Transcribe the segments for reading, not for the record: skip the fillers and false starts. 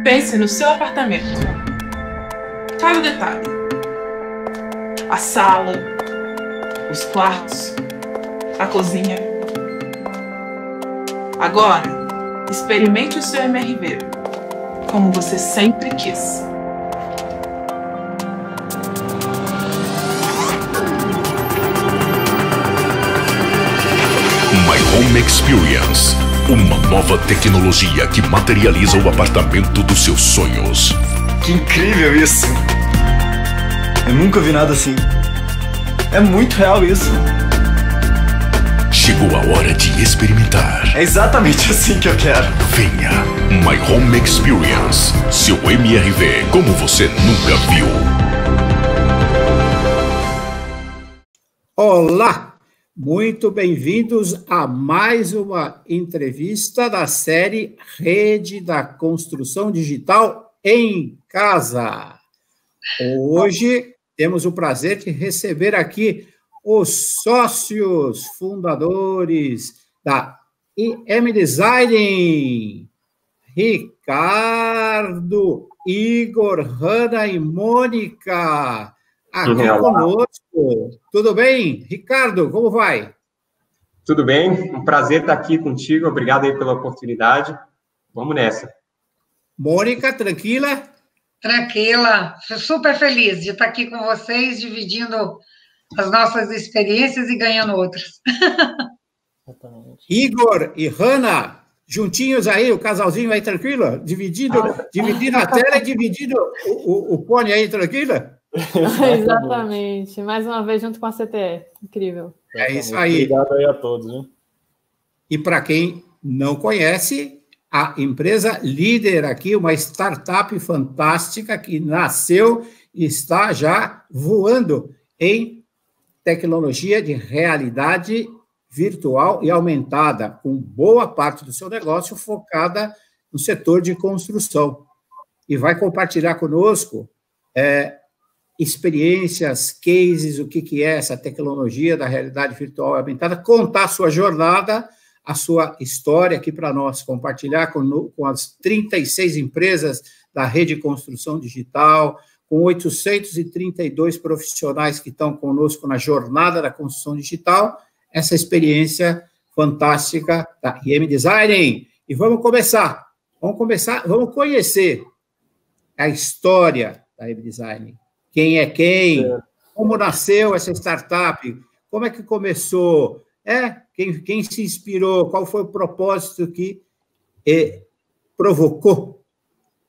Pense no seu apartamento. Cada detalhe. A sala, os quartos, a cozinha. Agora, experimente o seu MRV, como você sempre quis. My Home Experience, uma nova tecnologia que materializa o apartamento dos seus sonhos. Que incrível isso! Eu nunca vi nada assim. É muito real isso. Chegou a hora de experimentar. É exatamente assim que eu quero. Venha, My Home Experience, seu MRV como você nunca viu. Olá! Muito bem-vindos a mais uma entrevista da série Rede da Construção Digital em Casa. Hoje temos o prazer de receber aqui os sócios fundadores da IM Design, Ricardo, Igor, Hanna e Mônica. Aqui conosco. Tudo bem? Ricardo, como vai? Tudo bem, um prazer estar aqui contigo, obrigado aí pela oportunidade. Vamos nessa. Mônica, tranquila? Tranquila, super feliz de estar aqui com vocês, dividindo as nossas experiências e ganhando outras. Igor e Hanna, juntinhos aí, o casalzinho aí, tranquilo? Dividindo a tela e dividindo o fone aí, tranquila? Exatamente. Mais uma vez junto com a CTE. Incrível. É isso aí. Obrigado aí a todos. Hein? E para quem não conhece, a empresa líder aqui, uma startup fantástica que nasceu e está já voando em tecnologia de realidade virtual e aumentada, com boa parte do seu negócio focada no setor de construção. E vai compartilhar conosco experiências, cases, o que é essa tecnologia da realidade virtual aumentada, contar a sua jornada, a sua história aqui para nós, compartilhar com as 36 empresas da Rede Construção Digital, com 832 profissionais que estão conosco na jornada da construção digital, essa experiência fantástica da IM Design. E vamos conhecer a história da IM Design. Quem é quem? Como nasceu essa startup? Como é que começou? Quem se inspirou? Qual foi o propósito que provocou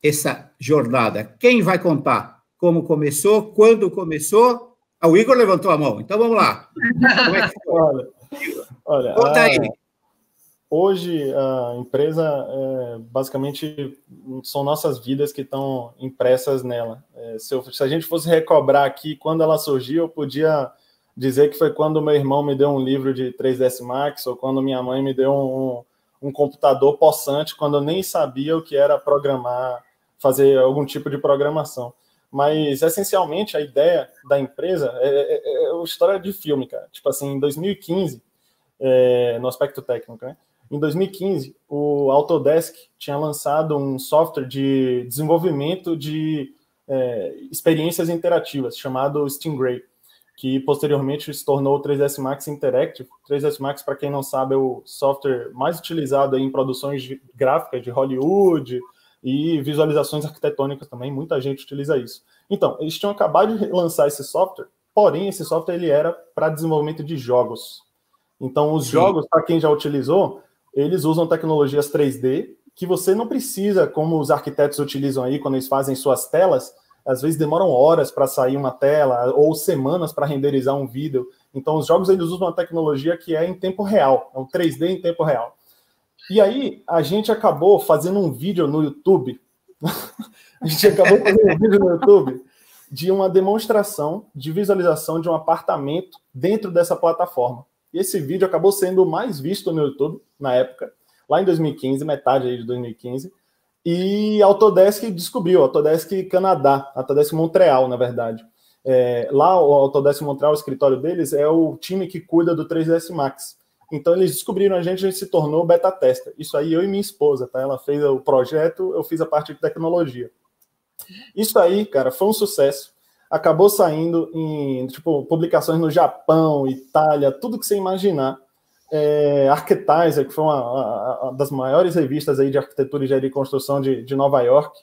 essa jornada? Quem vai contar? Como começou? Quando começou? O Igor levantou a mão, então vamos lá. Como é que foi? Olha, conta aí. Hoje, a empresa, basicamente, são nossas vidas que estão impressas nela. Se a gente fosse recobrar aqui quando ela surgiu, eu podia dizer que foi quando meu irmão me deu um livro de 3ds Max, ou quando minha mãe me deu um computador possante, quando eu nem sabia o que era programar, fazer algum tipo de programação. Mas, essencialmente, a ideia da empresa é uma história de filme, cara. Tipo assim, em 2015, no aspecto técnico, né? Em 2015, o Autodesk tinha lançado um software de desenvolvimento de experiências interativas, chamado Stingray, que posteriormente se tornou o 3ds Max Interactive. O 3ds Max, para quem não sabe, é o software mais utilizado em produções gráficas de Hollywood e visualizações arquitetônicas também. Muita gente utiliza isso. Então, eles tinham acabado de lançar esse software, porém, esse software ele era para desenvolvimento de jogos. Então, os jogos, para quem já utilizou, eles usam tecnologias 3D que você não precisa, como os arquitetos utilizam aí quando eles fazem suas telas, às vezes demoram horas para sair uma tela ou semanas para renderizar um vídeo. Então, os jogos eles usam uma tecnologia que é em tempo real, é um 3D em tempo real. E aí, a gente acabou fazendo um vídeo no YouTube, de uma demonstração de visualização de um apartamento dentro dessa plataforma. E esse vídeo acabou sendo o mais visto no YouTube, na época, lá em 2015, metade aí de 2015, e a Autodesk descobriu, Autodesk Canadá, Autodesk Montreal, na verdade. Lá, o Autodesk Montreal, o escritório deles, é o time que cuida do 3ds Max. Então, eles descobriram a gente se tornou beta tester. Isso aí, eu e minha esposa, tá? Ela fez o projeto, eu fiz a parte de tecnologia. Isso aí, cara, foi um sucesso. Acabou saindo em, tipo, publicações no Japão, Itália, tudo que você imaginar. Architizer, que foi uma das maiores revistas aí de arquitetura e engenharia e construção de Nova York.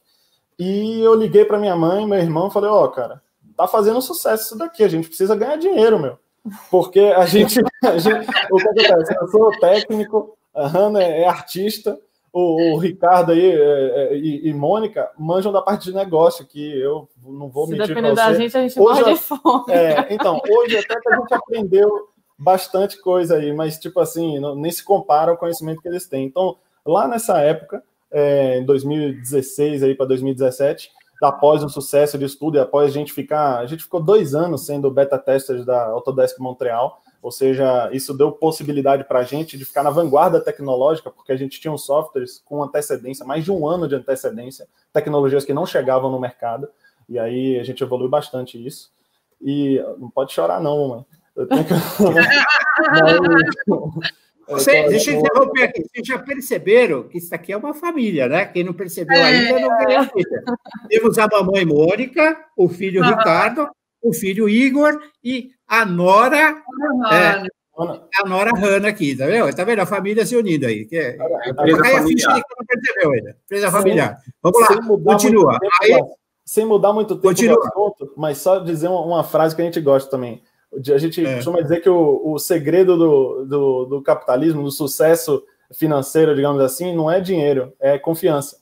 E eu liguei para minha mãe e meu irmão e falei, cara, tá fazendo sucesso isso daqui, a gente precisa ganhar dinheiro, meu. Porque a gente o que acontece? Eu sou técnico, a Hannah é artista, o Ricardo aí e Mônica manjam da parte de negócio, que eu não vou mentir para você. Se depender da gente, a gente morre de fome. Então, hoje até que a gente aprendeu bastante coisa aí, mas, tipo assim, nem se compara ao conhecimento que eles têm. Então, lá nessa época, em 2016 aí para 2017, após o sucesso disso tudo e após a gente ficou 2 anos sendo beta testers da Autodesk Montreal, ou seja, isso deu possibilidade para a gente de ficar na vanguarda tecnológica, porque a gente tinha uns softwares com antecedência, mais de 1 ano de antecedência, tecnologias que não chegavam no mercado, e aí a gente evoluiu bastante isso. E não pode chorar não, mãe. Eu tenho que... Deixa eu interromper aqui. Vocês já perceberam que isso aqui é uma família, né? Quem não percebeu ainda não ganhou a vida. Temos a mamãe Mônica, o filho Ricardo, o filho Igor e a nora Hannah aqui, tá vendo? Tá vendo? A família se unindo aí. Empresa familiar. Não percebeu ainda. Empresa familiar. Vamos lá, continua. Sem mudar muito tempo do assunto, mas só dizer uma frase que a gente gosta também. A gente costuma dizer que o segredo do capitalismo, do sucesso financeiro, digamos assim, não é dinheiro, é confiança.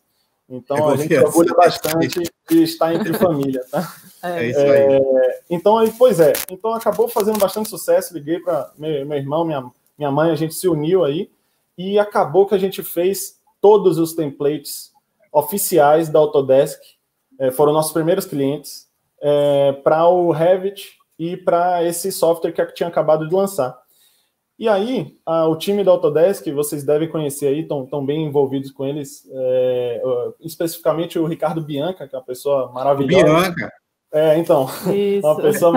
Então, a gente orgulha bastante de estar entre família, tá? É isso aí. Então, então acabou fazendo bastante sucesso, liguei para meu irmão, minha mãe, a gente se uniu aí, e acabou que a gente fez todos os templates oficiais da Autodesk, foram nossos primeiros clientes, para o Revit, e para esse software que tinha acabado de lançar. E aí, o time da Autodesk, vocês devem conhecer aí, estão bem envolvidos com eles, especificamente o Ricardo Bianca, que é uma pessoa maravilhosa. Bianca! Então, isso. Uma pessoa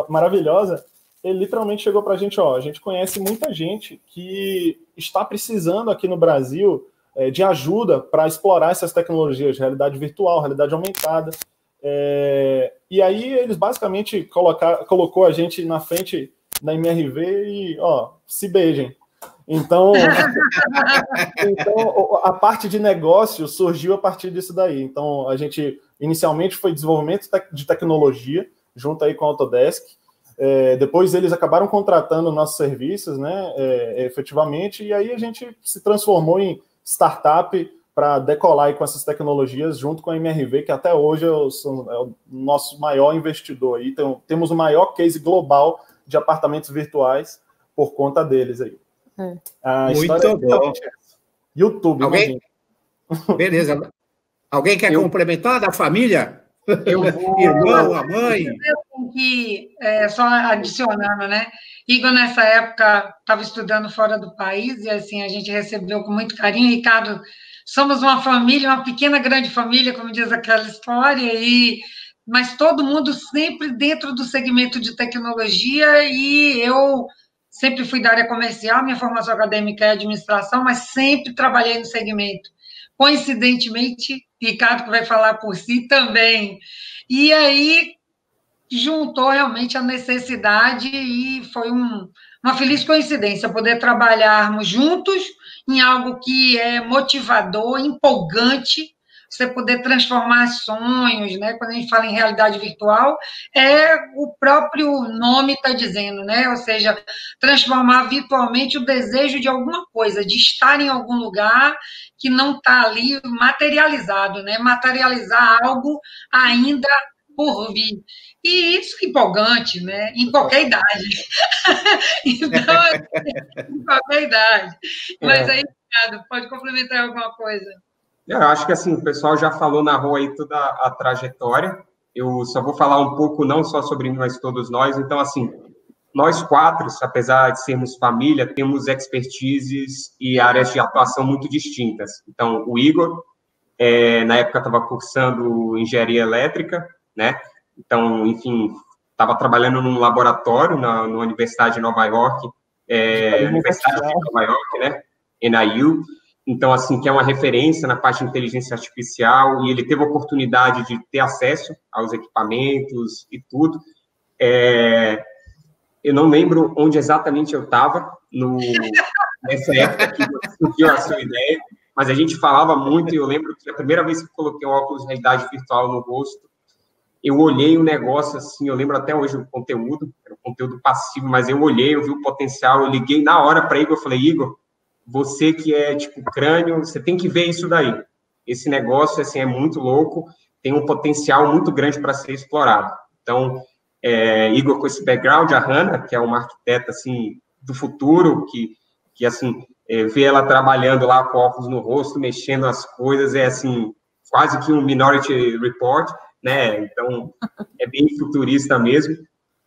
maravilhosa. Ele literalmente chegou para a gente, a gente conhece muita gente que está precisando aqui no Brasil de ajuda para explorar essas tecnologias de realidade virtual, realidade aumentada. E aí eles basicamente colocou a gente na frente da MRV e, se beijem. Então, a parte de negócio surgiu a partir disso daí. Então, a gente inicialmente foi desenvolvimento de tecnologia, junto aí com a Autodesk. Depois eles acabaram contratando nossos serviços, né, efetivamente, e aí a gente se transformou em startup para decolar aí com essas tecnologias junto com a MRV, que até hoje é o nosso maior investidor. Aí. Então, temos o maior case global de apartamentos virtuais por conta deles aí. Muito bom. YouTube. Alguém? Beleza. Alguém quer complementar da família? Irmão, a mãe? Só adicionando, né? Igor, nessa época, estava estudando fora do país e, assim, a gente recebeu com muito carinho. Ricardo, somos uma família, uma pequena, grande família, como diz aquela história, mas todo mundo sempre dentro do segmento de tecnologia, e eu sempre fui da área comercial, minha formação acadêmica é administração, mas sempre trabalhei no segmento. Coincidentemente, Ricardo, que vai falar por si também. E aí juntou realmente a necessidade e foi uma feliz coincidência poder trabalharmos juntos em algo que é motivador, empolgante, você poder transformar sonhos, né? Quando a gente fala em realidade virtual, o próprio nome está dizendo, né? Ou seja, transformar virtualmente o desejo de alguma coisa, de estar em algum lugar que não está ali materializado, né? Materializar algo ainda por vir. E isso é empolgante, né? Em qualquer idade. Então, em qualquer idade. Mas aí, Ricardo, pode complementar alguma coisa? Eu acho que, assim, o pessoal já falou, narrou aí toda a trajetória. Eu só vou falar um pouco, não só sobre mim, mas todos nós. Então, assim, nós 4, apesar de sermos família, temos expertises e áreas de atuação muito distintas. Então, o Igor, na época, estava cursando engenharia elétrica, né? Então, enfim, estava trabalhando num laboratório na Universidade de Nova York, Universidade de Nova York, né? NIU. Então, assim, que é uma referência na parte de inteligência artificial, e ele teve a oportunidade de ter acesso aos equipamentos e tudo. Eu não lembro onde exatamente eu estava nessa época que surgiu a sua ideia, mas a gente falava muito, e eu lembro que a primeira vez que eu coloquei um óculos de realidade virtual no rosto, eu olhei o negócio, assim, eu lembro até hoje o conteúdo, era um conteúdo passivo, mas eu olhei, eu vi o potencial, eu liguei na hora para Igor, eu falei, Igor, você que é, tipo, crânio, você tem que ver isso daí. Esse negócio, assim, é muito louco, tem um potencial muito grande para ser explorado. Então, Igor, com esse background, a Hannah, que é uma arquiteta, assim, do futuro, que assim, ver ela trabalhando lá com óculos no rosto, mexendo as coisas, assim, quase que um Minority Report, né? Então, é bem futurista mesmo.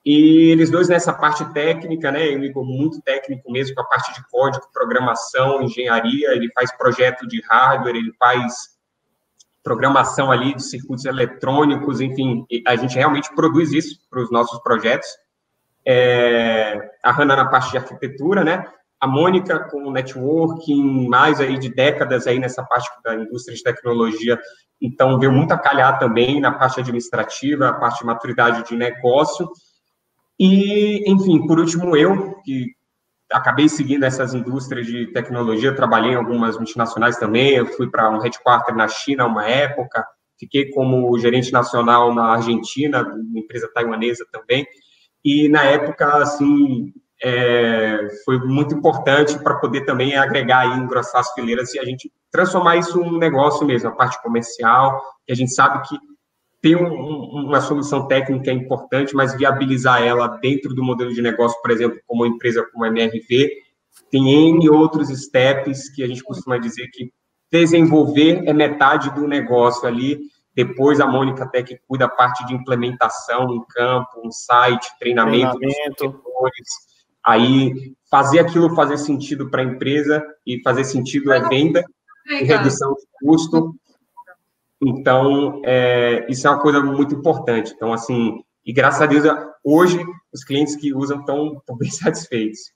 E eles dois nessa parte técnica, né? O Igor muito técnico mesmo, com a parte de código, programação, engenharia, ele faz projeto de hardware, ele faz programação ali de circuitos eletrônicos, enfim, a gente realmente produz isso para os nossos projetos. A Hannah na parte de arquitetura, né? A Mônica com networking, mais aí de décadas aí nessa parte da indústria de tecnologia, então veio muito a calhar também na parte administrativa, a parte de maturidade de negócio. E, enfim, por último, eu, que acabei seguindo essas indústrias de tecnologia, trabalhei em algumas multinacionais também, eu fui para um headquarter na China uma época, fiquei como gerente nacional na Argentina, uma empresa taiwanesa também, e na época, assim, foi muito importante para poder também agregar e engrossar as fileiras e a gente transformar isso num negócio mesmo, a parte comercial, que a gente sabe que ter uma solução técnica é importante, mas viabilizar ela dentro do modelo de negócio, por exemplo, como uma empresa como a MRV, tem N outros steps que a gente costuma dizer que desenvolver é metade do negócio ali, depois a Mônica até que cuida da parte de implementação, um campo, um site, treinamento. Dos setores, aí fazer aquilo fazer sentido para a empresa, e fazer sentido é venda e redução de custo. Então, isso é uma coisa muito importante. Então, assim, e graças a Deus, hoje, os clientes que usam estão bem satisfeitos.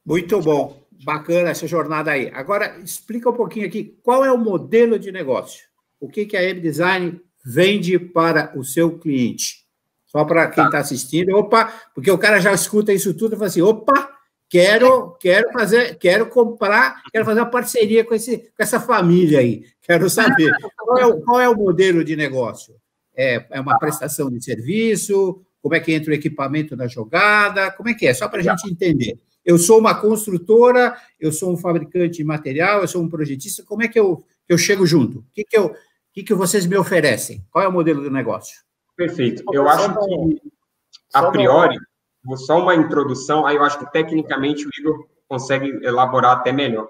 Muito bom. Bacana essa jornada aí. Agora, explica um pouquinho aqui, qual é o modelo de negócio? O que a M-Design vende para o seu cliente? Só para quem está assistindo. Opa, porque o cara já escuta isso tudo e fala assim, opa, quero comprar, quero fazer uma parceria com essa família aí. Quero saber qual é o modelo de negócio. É uma prestação de serviço? Como é que entra o equipamento na jogada? Como é que é? Só para a gente entender. Eu sou uma construtora, eu sou um fabricante de material, eu sou um projetista. Como é que eu chego junto? O que vocês me oferecem? Qual é o modelo do negócio? Perfeito. Eu acho que, a priori, só uma introdução, aí eu acho que tecnicamente o Igor consegue elaborar até melhor.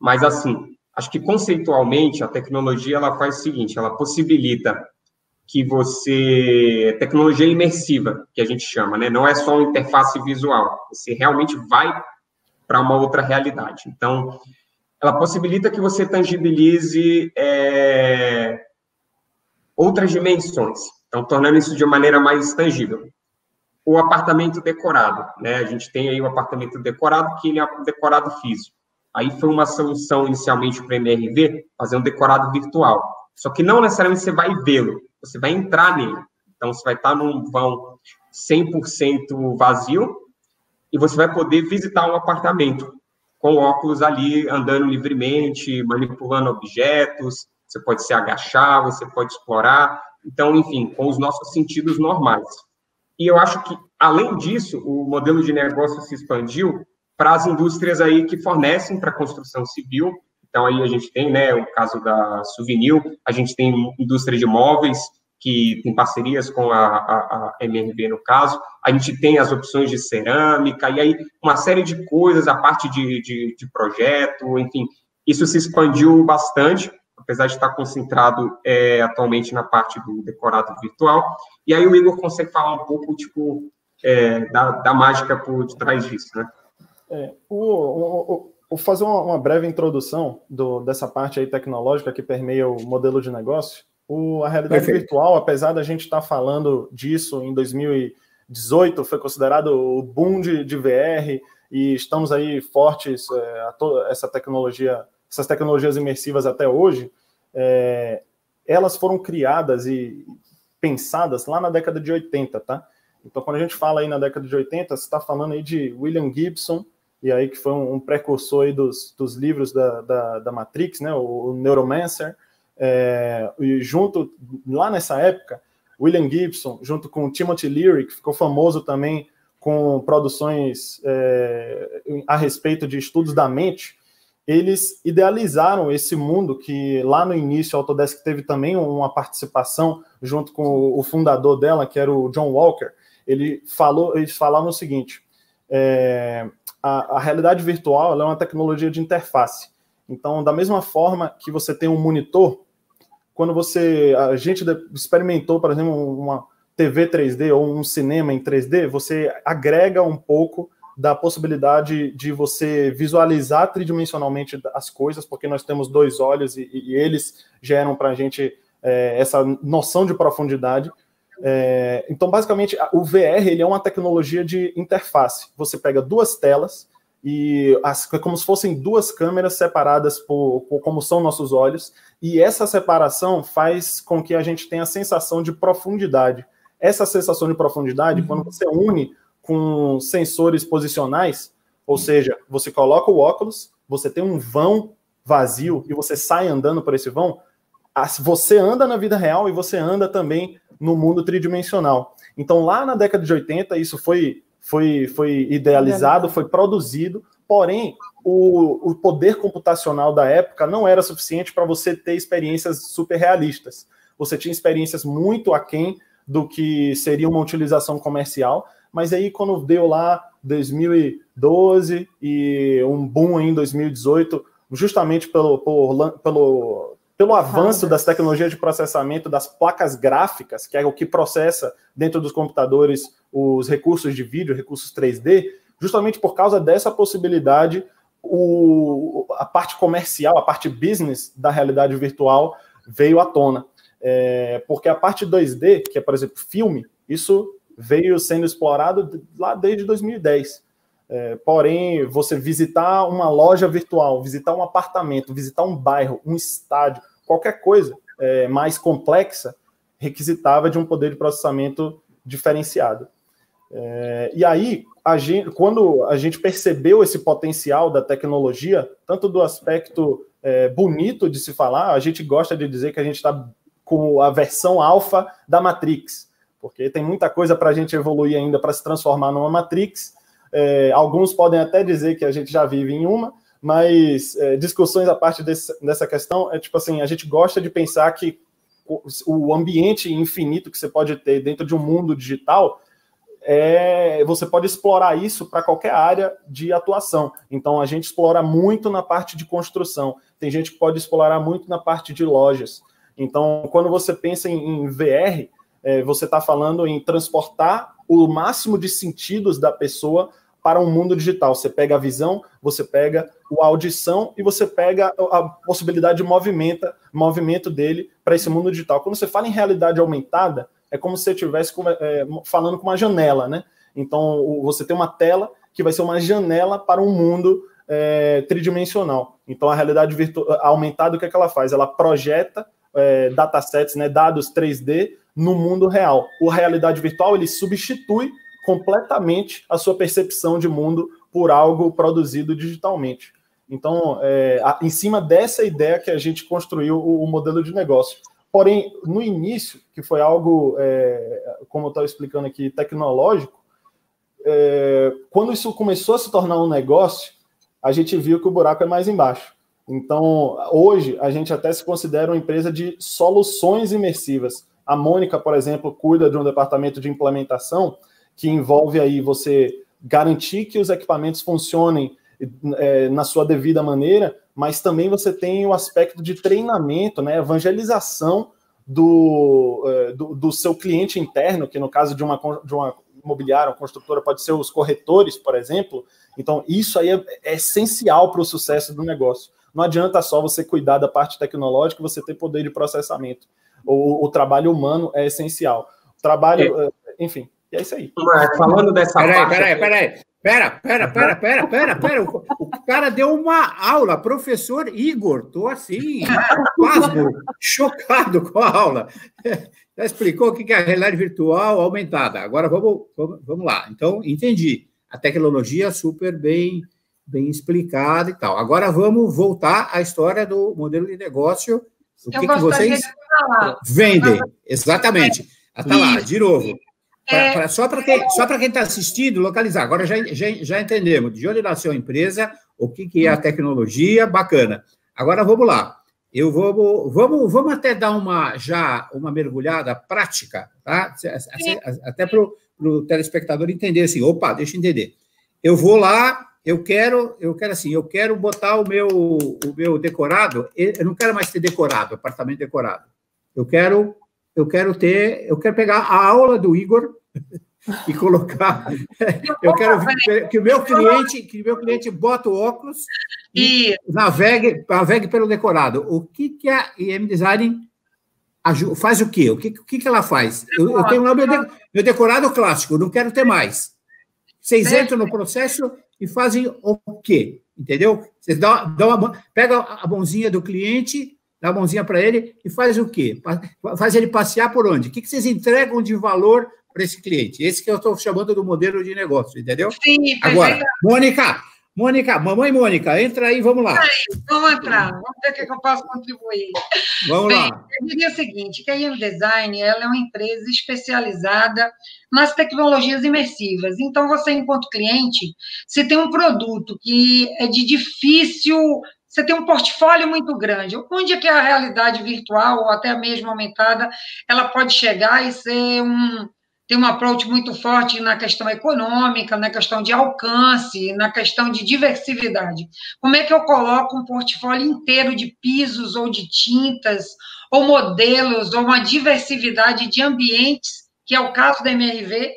Mas, assim, acho que conceitualmente a tecnologia ela faz o seguinte, ela possibilita que tecnologia imersiva, que a gente chama, né? Não é só uma interface visual, você realmente vai para uma outra realidade. Então, ela possibilita que você tangibilize outras dimensões, então, tornando isso de uma maneira mais tangível. O apartamento decorado, né? A gente tem aí o apartamento decorado, que ele é um decorado físico. Aí foi uma solução inicialmente para o MRV, fazer um decorado virtual. Só que não necessariamente você vai vê-lo, você vai entrar nele. Então, você vai estar num vão 100% vazio e você vai poder visitar um apartamento com óculos ali, andando livremente, manipulando objetos, você pode se agachar, você pode explorar. Então, enfim, com os nossos sentidos normais. E eu acho que, além disso, o modelo de negócio se expandiu para as indústrias aí que fornecem para a construção civil. Então, aí a gente tem, né, o caso da Souvenir, a gente tem indústria de móveis, que tem parcerias com a MRV, no caso. A gente tem as opções de cerâmica, e aí uma série de coisas, a parte de projeto, enfim. Isso se expandiu bastante, apesar de estar concentrado atualmente na parte do decorado virtual. E aí o Igor consegue falar um pouco, tipo, da mágica por detrás disso, né? Vou fazer uma breve introdução dessa parte aí tecnológica que permeia o modelo de negócio. A realidade virtual, apesar da gente estar falando disso em 2019, 2018 foi considerado o boom de VR, e estamos aí fortes a toda essa tecnologia, essas tecnologias imersivas até hoje, elas foram criadas e pensadas lá na década de 80, tá? Então, quando a gente fala aí na década de 80, você está falando aí de William Gibson, e aí que foi um precursor aí dos livros da Matrix, né, o Neuromancer, e junto, lá nessa época, William Gibson, junto com Timothy Leary, que ficou famoso também com produções a respeito de estudos da mente, eles idealizaram esse mundo que lá no início a Autodesk teve também uma participação junto com o fundador dela, que era o John Walker. Eles falaram o seguinte: a realidade virtual ela é uma tecnologia de interface. Então, da mesma forma que você tem um monitor, quando a gente experimentou, por exemplo, uma TV 3D ou um cinema em 3D, você agrega um pouco da possibilidade de você visualizar tridimensionalmente as coisas, porque nós temos 2 olhos e eles geram para a gente essa noção de profundidade. Então, basicamente, o VR ele é uma tecnologia de interface. Você pega 2 telas e é como se fossem 2 câmeras separadas por como são nossos olhos, e essa separação faz com que a gente tenha a sensação de profundidade. Essa sensação de profundidade, quando você une com sensores posicionais, ou seja, você coloca o óculos, você tem um vão vazio e você sai andando por esse vão, você anda na vida real e você anda também no mundo tridimensional. Então, lá na década de 80, isso foi idealizado, foi produzido, porém, o poder computacional da época não era suficiente para você ter experiências super realistas. Você tinha experiências muito aquém do que seria uma utilização comercial, mas aí quando deu lá 2012 e um boom em 2018, justamente pelo avanço das tecnologias de processamento das placas gráficas, que é o que processa dentro dos computadores os recursos de vídeo, recursos 3D, justamente por causa dessa possibilidade, a parte comercial, a parte business da realidade virtual veio à tona. Porque a parte 2D, que é, por exemplo, filme, isso veio sendo explorado lá desde 2010. Porém, você visitar uma loja virtual, visitar um apartamento, visitar um bairro, um estádio, qualquer coisa mais complexa, requisitava de um poder de processamento diferenciado. E aí, quando a gente percebeu esse potencial da tecnologia, tanto do aspecto bonito de se falar, a gente gosta de dizer que a gente está com a versão alfa da Matrix, porque tem muita coisa para a gente evoluir ainda para se transformar numa Matrix. Alguns podem até dizer que a gente já vive em uma, mas discussões à parte dessa questão, tipo assim, a gente gosta de pensar que o ambiente infinito que você pode ter dentro de um mundo digital, você pode explorar isso para qualquer área de atuação. Então, a gente explora muito na parte de construção. Tem gente que pode explorar muito na parte de lojas. Então, quando você pensa em VR, você está falando em transportar o máximo de sentidos da pessoa para um mundo digital. Você pega a visão, você pega a audição e você pega a possibilidade de movimento dele para esse mundo digital. Quando você fala em realidade aumentada, é como se você estivesse falando com uma janela, né? Então, você tem uma tela que vai ser uma janela para um mundo tridimensional. Então, a realidade aumentada, o que é que ela faz? Ela projeta datasets, né, dados 3D no mundo real. A realidade virtual, ele substitui completamente a sua percepção de mundo por algo produzido digitalmente. Então, em cima dessa ideia que a gente construiu o modelo de negócio. Porém, no início, que foi algo, como eu estava explicando aqui, tecnológico, quando isso começou a se tornar um negócio, a gente viu que o buraco é mais embaixo. Então, hoje, a gente até se considera uma empresa de soluções imersivas. A Mônica, por exemplo, cuida de um departamento de implementação que envolve aí você garantir que os equipamentos funcionem na sua devida maneira, mas também você tem o aspecto de treinamento, né, evangelização do seu cliente interno, que no caso de uma imobiliária, uma construtora, pode ser os corretores, por exemplo. Então, isso aí é essencial para o sucesso do negócio. Não adianta só você cuidar da parte tecnológica, você ter poder de processamento. O trabalho humano é essencial. O trabalho, enfim. E é isso aí. Falando dessa Peraí. O cara deu uma aula, professor Igor. Estou assim, pasmo, chocado com a aula. Já explicou o que é a realidade virtual aumentada. Agora vamos lá. Então, entendi. A tecnologia super bem explicada e tal. Agora vamos voltar à história do modelo de negócio. O que vocês vendem? Exatamente. Tá lá, de novo. Só para quem está assistindo, localizar. Agora já entendemos de onde nasceu a empresa, o que é a tecnologia, bacana. Agora vamos lá. Vamos até dar uma mergulhada prática, tá? Até para o telespectador entender assim, opa, deixa eu entender. Eu vou lá, eu quero botar o meu decorado, eu não quero mais ter decorado, apartamento decorado. Eu quero pegar a aula do Igor e colocar. Eu quero que o meu cliente bota o óculos e navegue pelo decorado. O que a IM Design faz o quê? O que ela faz? Eu tenho lá meu decorado clássico, não quero ter mais. Vocês entram no processo e fazem o quê? Entendeu? Vocês pega a mãozinha do cliente, dá a mãozinha para ele e faz o quê? Faz ele passear por onde? O que vocês entregam de valor para esse cliente? Esse que eu estou chamando do modelo de negócio, entendeu? Sim, agora, mamãe Mônica, entra aí, vamos lá. Vamos entrar, vamos ver o que eu posso contribuir. Vamos lá. Eu diria o seguinte, que a IM Design ela é uma empresa especializada nas tecnologias imersivas. Então, você, enquanto cliente, você tem um produto que é de difícil... Você tem um portfólio muito grande. Onde é que a realidade virtual, ou até mesmo aumentada, ela pode chegar e ter um approach muito forte na questão econômica, na questão de alcance, na questão de diversidade. Como é que eu coloco um portfólio inteiro de pisos ou de tintas, ou modelos, ou uma diversidade de ambientes, que é o caso da MRV,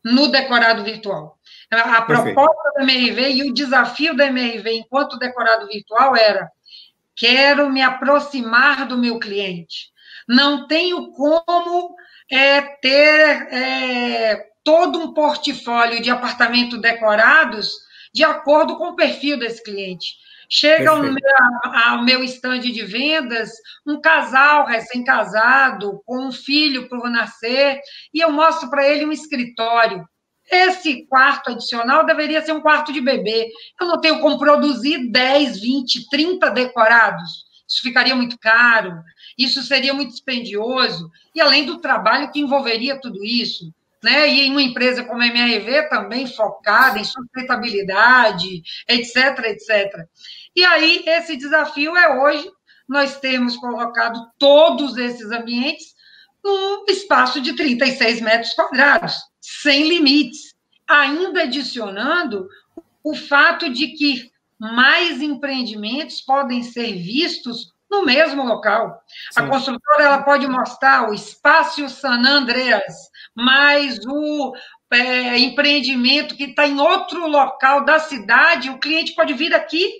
no decorado virtual? A proposta da MRV e o desafio da MRV enquanto decorado virtual era: quero me aproximar do meu cliente. Não tenho como ter todo um portfólio de apartamentos decorados de acordo com o perfil desse cliente. Chega ao meu estande de vendas um casal recém-casado com um filho por nascer e eu mostro para ele um escritório. Esse quarto adicional deveria ser um quarto de bebê. Eu não tenho como produzir 10, 20, 30 decorados. Isso ficaria muito caro, isso seria muito dispendioso, e além do trabalho que envolveria tudo isso, né? E em uma empresa como a MRV também focada em sustentabilidade, etc, etc. E aí, esse desafio hoje, nós temos colocado todos esses ambientes num espaço de 36 metros quadrados, sem limites, ainda adicionando o fato de que mais empreendimentos podem ser vistos no mesmo local. Sim. A construtora ela pode mostrar o Espaço San Andreas, mais o empreendimento que está em outro local da cidade, o cliente pode vir aqui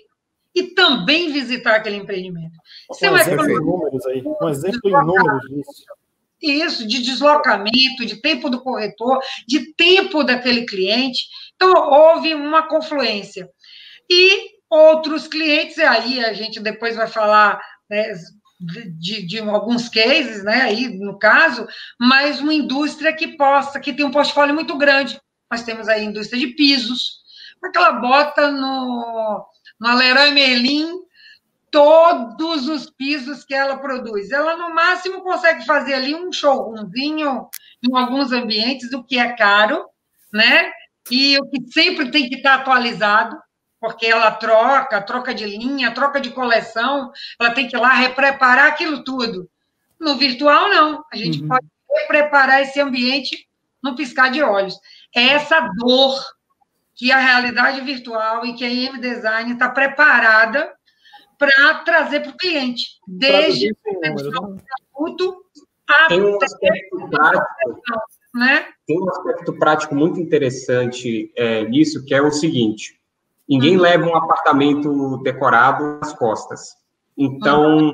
e também visitar aquele empreendimento. Isso um exemplo em números aí, um exemplo em números disso. Isso, de deslocamento, de tempo do corretor, de tempo daquele cliente. Então, houve uma confluência. E outros clientes, e aí a gente depois vai falar, né, de alguns cases, né, aí no caso, mas uma indústria que tem um portfólio muito grande. Nós temos aí a indústria de pisos, porque ela bota no Leroy Merlin todos os pisos que ela produz. Ela, no máximo, consegue fazer ali um showroomzinho em alguns ambientes, o que é caro, né? E o que sempre tem que estar atualizado, porque ela troca de linha, troca de coleção, ela tem que ir lá repreparar aquilo tudo. No virtual, não. A gente pode repreparar esse ambiente no piscar de olhos. É essa dor que a realidade virtual e que a IM Design está preparada para trazer para o cliente, desde o produto até um aspecto prático, né? Tem um aspecto prático muito interessante nisso, que é o seguinte: ninguém leva um apartamento decorado nas costas. Então,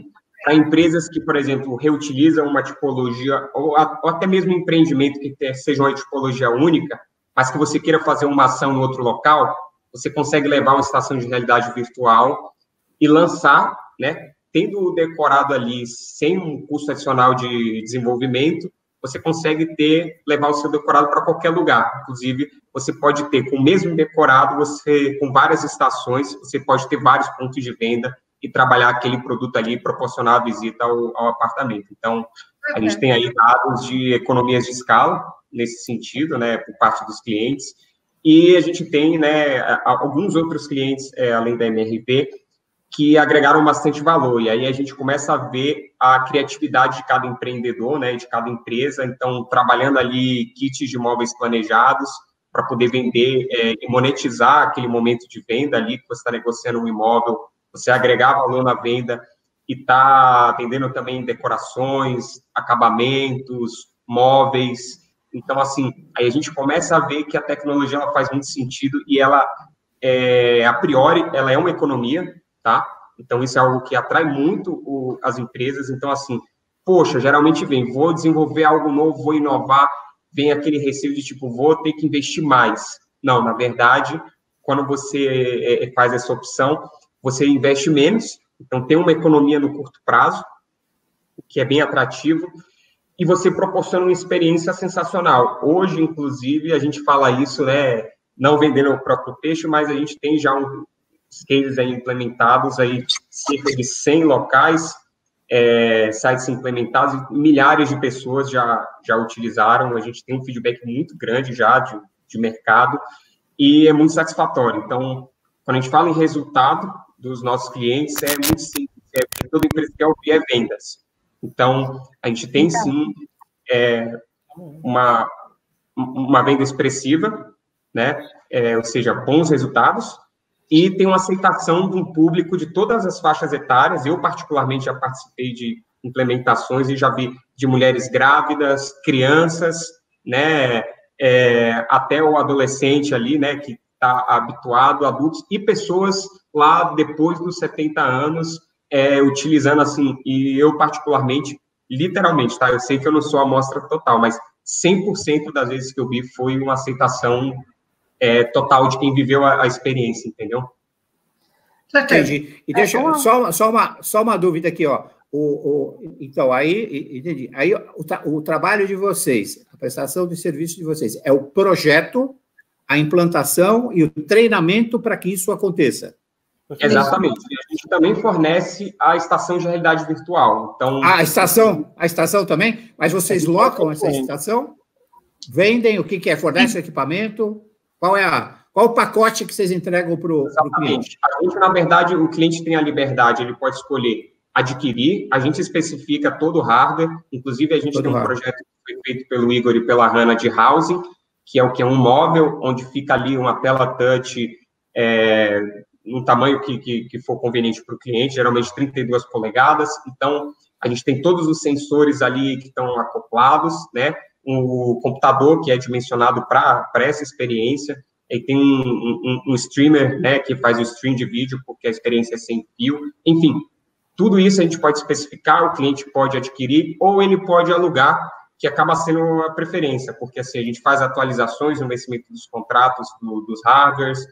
para empresas que, por exemplo, reutilizam uma tipologia, ou até mesmo empreendimento que seja uma tipologia única, mas que você queira fazer uma ação em outro local, você consegue levar uma estação de realidade virtual e lançar, né, tendo decorado ali sem um custo adicional de desenvolvimento, você consegue levar o seu decorado para qualquer lugar. Inclusive, você pode ter, com o mesmo decorado, com várias estações, você pode ter vários pontos de venda e trabalhar aquele produto ali e proporcionar a visita ao apartamento. Então, a gente tem aí dados de economias de escala, nesse sentido, né, por parte dos clientes, e a gente tem, né, alguns outros clientes, além da MRV, que agregaram bastante valor, e aí a gente começa a ver a criatividade de cada empreendedor, né, de cada empresa, então, trabalhando ali kits de imóveis planejados, para poder vender e monetizar aquele momento de venda ali, que você está negociando um imóvel, você agregar valor na venda, e está atendendo também decorações, acabamentos, móveis. Então, assim, aí a gente começa a ver que a tecnologia ela faz muito sentido, e ela, a priori, ela é uma economia, tá? Então, isso é algo que atrai muito as empresas. Então, assim, poxa, geralmente vou desenvolver algo novo, vou inovar, vem aquele receio de, tipo, vou ter que investir mais. Não, na verdade, quando você faz essa opção, você investe menos, então tem uma economia no curto prazo, o que é bem atrativo, e você proporciona uma experiência sensacional. Hoje, inclusive, a gente fala isso, né, não vendendo o próprio peixe, mas a gente tem já cases aí implementados, aí, cerca de 100 locais, sites implementados, e milhares de pessoas já utilizaram. A gente tem um feedback muito grande já de mercado, e é muito satisfatório. Então, quando a gente fala em resultado dos nossos clientes, é muito simples, toda empresa quer ouvir é vendas. Então, a gente tem, sim, uma venda expressiva, né, ou seja, bons resultados, e tem uma aceitação de um público de todas as faixas etárias. Eu, particularmente, já participei de implementações e já vi de mulheres grávidas, crianças, né, até o adolescente ali, né, que está habituado, adultos, e pessoas lá depois dos 70 anos, utilizando, assim, e eu, particularmente, literalmente, tá, eu sei que eu não sou a amostra total, mas 100% das vezes que eu vi foi uma aceitação total de quem viveu a experiência, entendeu? Entendi. E deixa só uma dúvida aqui, ó. Então, aí, entendi. Aí, o trabalho de vocês, a prestação de serviço de vocês, é o projeto, a implantação e o treinamento para que isso aconteça. Exatamente. E a gente também fornece a estação de realidade virtual. Então, a estação também? Mas vocês locam essa estação? Vendem? O que é? Fornece o equipamento? Qual o pacote que vocês entregam para o cliente? A gente, na verdade, o cliente tem a liberdade, ele pode escolher adquirir, a gente especifica todo o hardware, inclusive a gente tem um projeto que foi feito pelo Igor e pela Hannah de housing, que é um móvel onde fica ali uma tela touch no tamanho que for conveniente para o cliente, geralmente 32 polegadas, então a gente tem todos os sensores ali que estão acoplados, né? O computador que é dimensionado para essa experiência, e tem um streamer, né, que faz o stream de vídeo, porque a experiência é sem fio, enfim, tudo isso a gente pode especificar, o cliente pode adquirir, ou ele pode alugar, que acaba sendo a preferência, porque assim, a gente faz atualizações no vencimento dos contratos, dos hardwares,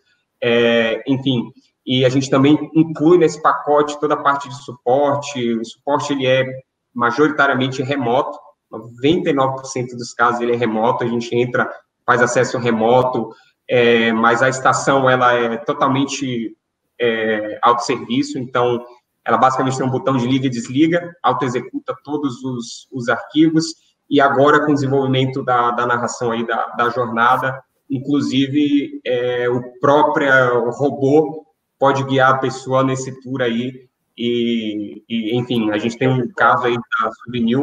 enfim, e a gente também inclui nesse pacote toda a parte de suporte. O suporte, ele é majoritariamente remoto, 99% dos casos ele é remoto, a gente entra, faz acesso remoto, mas a estação, ela é totalmente autosserviço, então, ela basicamente tem um botão de liga e desliga, auto-executa todos os arquivos, e agora, com o desenvolvimento da narração aí da jornada, inclusive, o próprio robô pode guiar a pessoa nesse tour aí, e enfim, a gente tem um caso aí da Souvenir,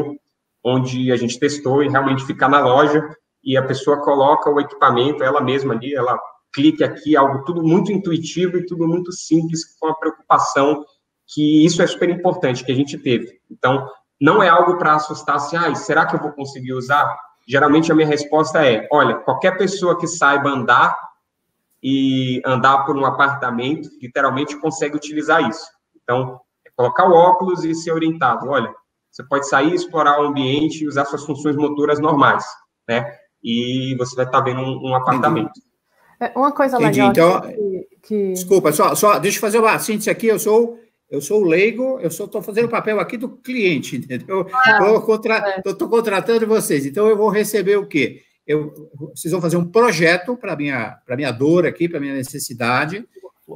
onde a gente testou e realmente fica na loja, e a pessoa coloca o equipamento, ela mesma ali, ela clica aqui, algo tudo muito intuitivo e tudo muito simples, com a preocupação que isso é super importante, que a gente teve. Então, não é algo para assustar, assim, será que eu vou conseguir usar? Geralmente, a minha resposta é, olha, qualquer pessoa que saiba andar por um apartamento, literalmente consegue utilizar isso. Então, colocar o óculos e ser orientado. Olha, você pode sair, explorar o ambiente e usar suas funções motoras normais, né? E você vai estar vendo um apartamento. Uma coisa legal então, que... Desculpa, só deixa eu fazer uma síntese aqui. Eu sou o leigo, estou fazendo o papel aqui do cliente, entendeu? Estou contratando vocês. Então, eu vou receber o quê? Vocês vão fazer um projeto para a minha dor aqui, para a minha necessidade.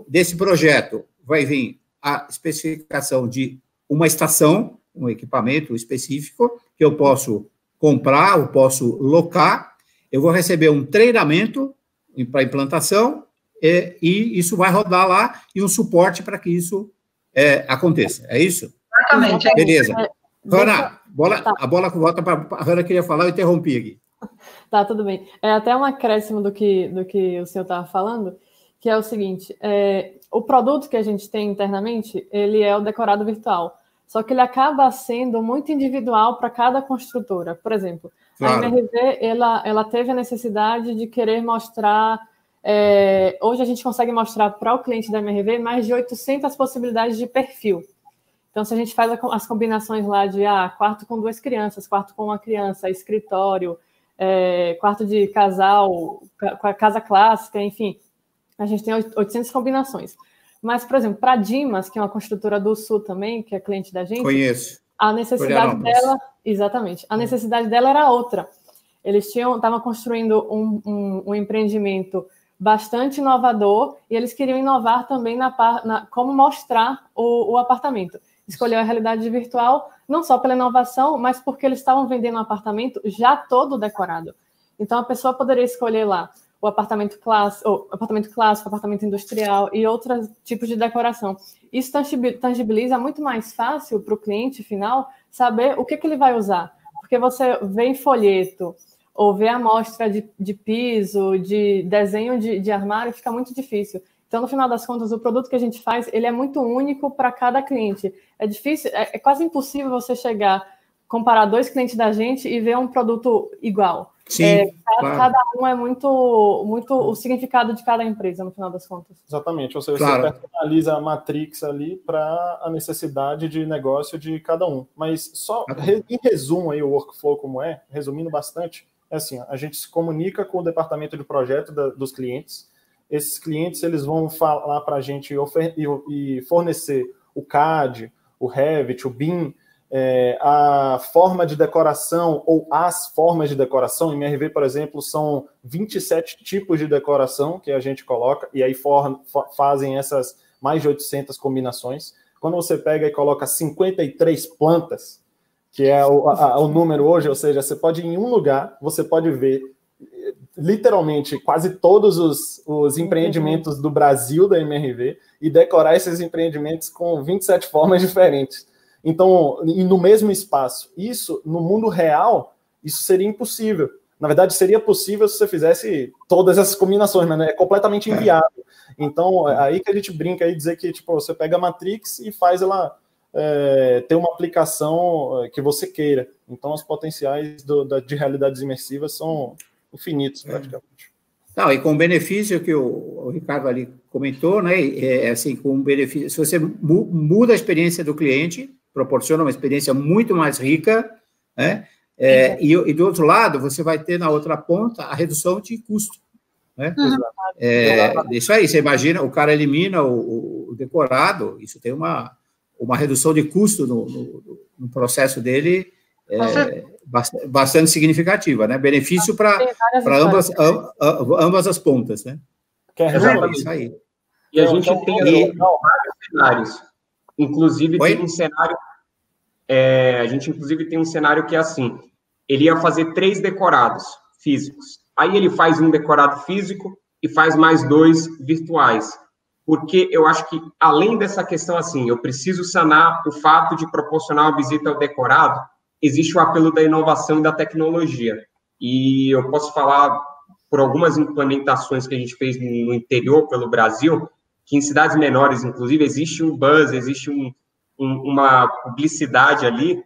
Desse projeto vai vir a especificação de uma estação, um equipamento específico, que eu posso comprar, eu posso locar. Eu vou receber um treinamento para implantação e isso vai rodar lá e um suporte para que isso aconteça. É isso? Exatamente. Beleza. Rana, a bola volta para a Rana, queria falar, eu interrompi aqui. Tá, tudo bem. É até um acréscimo do que o senhor estava falando, que é o seguinte, o produto que a gente tem internamente, ele é o decorado virtual, só que ele acaba sendo muito individual para cada construtora. Por exemplo, claro. A MRV, ela teve a necessidade de querer mostrar, hoje a gente consegue mostrar para o cliente da MRV mais de 800 possibilidades de perfil. Então, se a gente faz as combinações lá de quarto com 2 crianças, quarto com 1 criança, escritório, quarto de casal, casa clássica, enfim, a gente tem 800 combinações. Mas, por exemplo, para a Dimas, que é uma construtora do Sul também, que é cliente da gente... Conheço. A necessidade dela... Exatamente. A necessidade dela era outra. Eles estavam construindo um empreendimento bastante inovador e eles queriam inovar também como mostrar o apartamento. Escolheu a realidade virtual, não só pela inovação, mas porque eles estavam vendendo um apartamento já todo decorado. Então, a pessoa poderia escolher lá o apartamento clássico, apartamento industrial e outros tipos de decoração. Isso tangibiliza muito mais fácil para o cliente final saber o que ele vai usar. Porque você vê em folheto ou vê amostra de piso, de desenho de armário, fica muito difícil. Então, no final das contas, o produto que a gente faz, ele é muito único para cada cliente. É difícil, é quase impossível você comparar 2 clientes da gente e ver um produto igual. Sim, claro. Cada um é muito o significado de cada empresa, no final das contas. Exatamente, ou seja, claro. Você personaliza a matrix ali para a necessidade de negócio de cada um. Mas só em resumo aí o workflow como resumindo bastante, assim, a gente se comunica com o departamento de projeto dos clientes. Esses clientes eles vão falar para a gente e fornecer o CAD, o Revit, o BIM, a forma de decoração ou as formas de decoração. Em MRV, por exemplo, são 27 tipos de decoração que a gente coloca e aí fazem essas mais de 800 combinações. Quando você pega e coloca 53 plantas, que é o número hoje, ou seja, você pode ir em um lugar, você pode ver literalmente quase todos os empreendimentos do Brasil da MRV e decorar esses empreendimentos com 27 formas diferentes. Então, e no mesmo espaço. Isso, no mundo real, isso seria impossível. Na verdade, seria possível se você fizesse todas essas combinações, mas é completamente inviável. Então, é aí que a gente brinca aí, dizer que tipo, você pega a Matrix e faz ela ter uma aplicação que você queira. Então, os potenciais de realidades imersivas são infinitos, praticamente. Não, e com o benefício que o Ricardo ali comentou, né? Assim, com o benefício, se você muda a experiência do cliente, proporciona uma experiência muito mais rica, né? E do outro lado, você vai ter na outra ponta a redução de custo, né? Isso aí, você imagina, o cara elimina o decorado, isso tem uma redução de custo no processo dele bastante significativa, né? Benefício para ambas as pontas, né? Isso aí. E a gente tem vários cenários. Inclusive, tem um cenário... a gente, inclusive, tem um cenário que é assim. Ele ia fazer 3 decorados físicos. Aí ele faz um decorado físico e faz mais 2 virtuais. Porque eu acho que, além dessa questão, assim, eu preciso sanar o fato de proporcionar uma visita ao decorado, existe o apelo da inovação e da tecnologia. E eu posso falar, por algumas implementações que a gente fez no interior, pelo Brasil, que em cidades menores, inclusive, existe um buzz, existe uma publicidade ali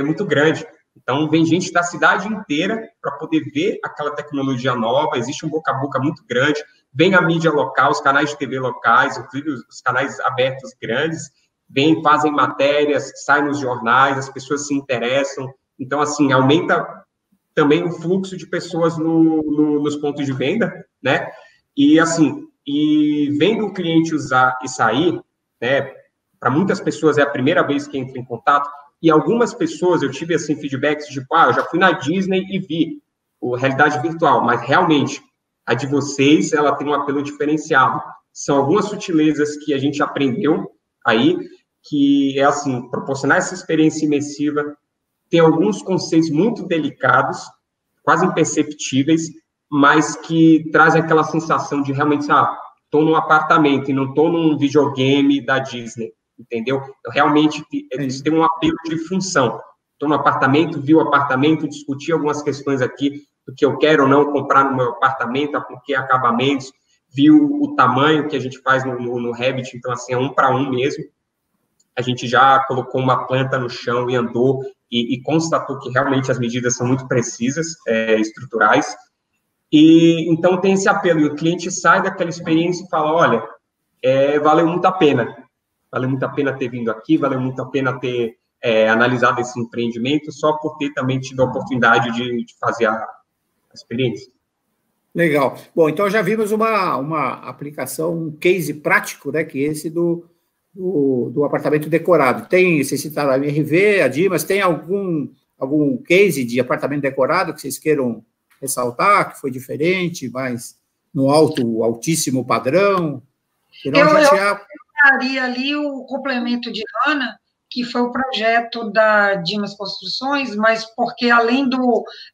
muito grande. Então, vem gente da cidade inteira para poder ver aquela tecnologia nova, existe um boca a boca muito grande, vem a mídia local, os canais de TV locais, inclusive os canais abertos grandes, vêm, fazem matérias, saem nos jornais, as pessoas se interessam. Então, assim, aumenta também o fluxo de pessoas nos pontos de venda, né? E, assim, vendo o cliente usar e sair, né? Para muitas pessoas é a primeira vez que entra em contato, e algumas pessoas, eu tive, assim, feedbacks de, eu já fui na Disney e vi realidade virtual, mas realmente a de vocês, ela tem um apelo diferenciado. São algumas sutilezas que a gente aprendeu aí, que é, assim, proporcionar essa experiência imersiva, tem alguns conceitos muito delicados, quase imperceptíveis, mas que trazem aquela sensação de realmente, estou num apartamento e não estou num videogame da Disney, entendeu? Eu realmente tem um apelo de função. Estou no apartamento, vi o apartamento, discuti algumas questões aqui do que eu quero ou não comprar no meu apartamento, com que acabamentos, vi o tamanho que a gente faz no Revit, então, assim, é 1 para 1 mesmo. A gente já colocou uma planta no chão e andou e constatou que realmente as medidas são muito precisas, estruturais. E então tem esse apelo, e o cliente sai daquela experiência e fala, olha, valeu muito a pena ter vindo aqui, valeu muito a pena ter analisado esse empreendimento, só por ter também tido a oportunidade de fazer a experiência. Legal. Bom, então já vimos uma aplicação, um case prático, né, que é esse do apartamento decorado. Vocês citaram a MRV, a Dimas, tem algum case de apartamento decorado que vocês queiram ressaltar, que foi diferente, mas no altíssimo padrão? Eu daria ali o complemento de Ana, que foi o projeto da Dimas Construções, mas porque, além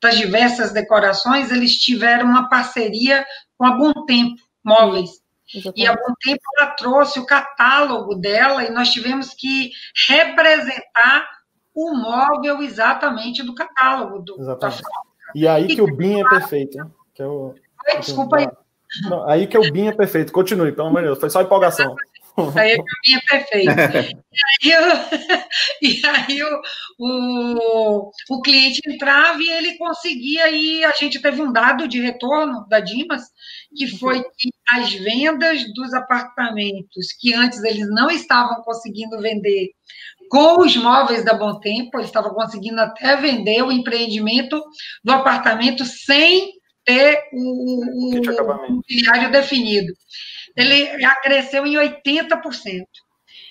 das diversas decorações, eles tiveram uma parceria com a Bom Tempo Móveis. Exatamente. E a Bom Tempo, ela trouxe o catálogo dela, e nós tivemos que representar o móvel exatamente do catálogo. Exatamente. E aí que o BIM é perfeito. Né? Desculpa aí. Não, aí que o BIM é perfeito. Continue, pelo amor de Deus. Foi só empolgação. Aí que o BIM é perfeito. E aí o cliente entrava e ele conseguia, e a gente teve um dado de retorno da Dimas, que foi que as vendas dos apartamentos que antes eles não estavam conseguindo vender com os móveis da Bom Tempo, eles estavam conseguindo até vender o empreendimento do apartamento sem ter o mobiliário definido. Ele cresceu em 80%.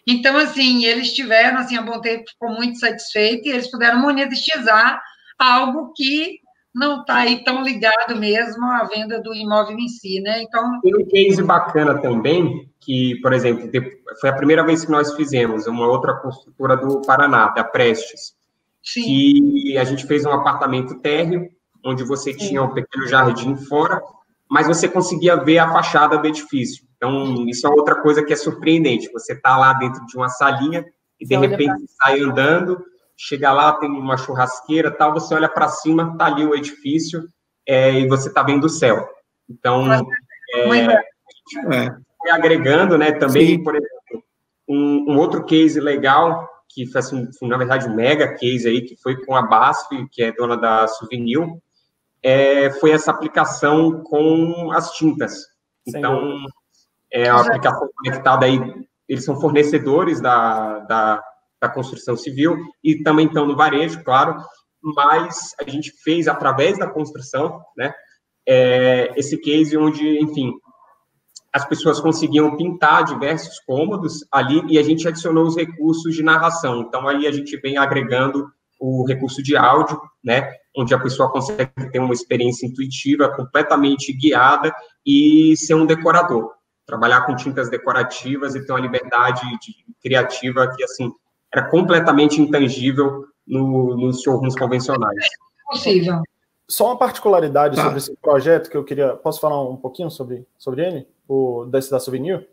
Então, assim, eles tiveram, assim, a Bom Tempo ficou muito satisfeita e eles puderam monetizar algo que não está aí tão ligado mesmo à venda do imóvel em si, né? Então... Tem um case bacana também, que, por exemplo, foi a primeira vez que nós fizemos uma outra construtora do Paraná, da Prestes, sim, que a gente fez um apartamento térreo, onde você tinha um pequeno jardim fora, mas você conseguia ver a fachada do edifício. Então, isso é outra coisa que é surpreendente. Você está lá dentro de uma salinha e, de repente, sai andando, chega lá, tem uma churrasqueira, tal, você olha para cima, está ali o edifício, e você está vendo o céu. Então, foi agregando, né, também, sim, por exemplo, um outro case legal, que foi, assim, na verdade, um mega case aí, que foi com a BASF, que é dona da Souvenir, foi essa aplicação com as tintas. Então, a aplicação conectada aí, eles são fornecedores da construção civil e também estão no varejo, claro, mas a gente fez, através da construção, né, esse case onde, enfim, as pessoas conseguiam pintar diversos cômodos ali e a gente adicionou os recursos de narração. Então, aí a gente vem agregando o recurso de áudio, né, onde a pessoa consegue ter uma experiência intuitiva, completamente guiada e ser um decorador. Trabalhar com tintas decorativas e ter uma liberdade criativa que, assim, era completamente intangível nos showrooms convencionais. Possível. Só uma particularidade sobre esse projeto que eu queria... Posso falar um pouquinho sobre ele? Desse da Souvenir?